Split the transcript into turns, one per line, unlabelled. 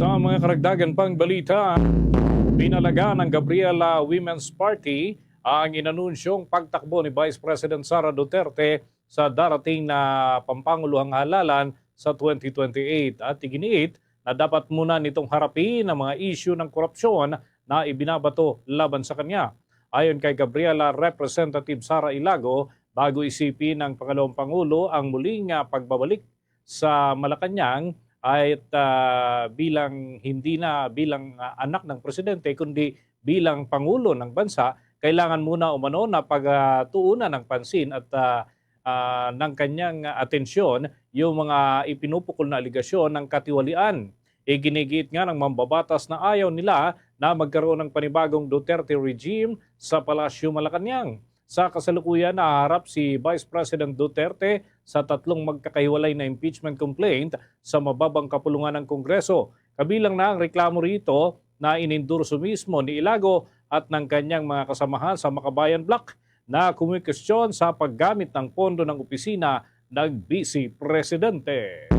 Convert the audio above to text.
Sa mga karagdagan pang balita, pinalaga ng Gabriela Women's Party ang inanunsyong pagtakbo ni Vice President Sara Duterte sa darating na pampanguluhang halalan sa 2028 at iginiit na dapat muna nitong harapin ang mga isyu ng korupsyon na ibinabato laban sa kanya. Ayon kay Gabriela, Representative Sara Ilago, bago isipin ng Pangalawang Pangulo ang muling pagbabalik sa Malacanang ay hindi na bilang anak ng presidente kundi bilang pangulo ng bansa, kailangan muna umano na pagtuunan ng pansin at ng kanyang atensyon yung mga ipinupukol na aligasyon ng katiwalian. Iginigiit nga ng mambabatas na ayaw nila na magkaroon ng panibagong Duterte regime sa Palasyo Malacanang. Sa kasalukuyan, naharap si Vice President Duterte sa tatlong magkakahiwalay na impeachment complaint sa mababang kapulungan ng Kongreso. Kabilang na ang reklamo rito na inendorso mismo ni Ilago at ng kanyang mga kasamahan sa Makabayan Bloc na kumikestyon sa paggamit ng pondo ng opisina ng Vice Presidente.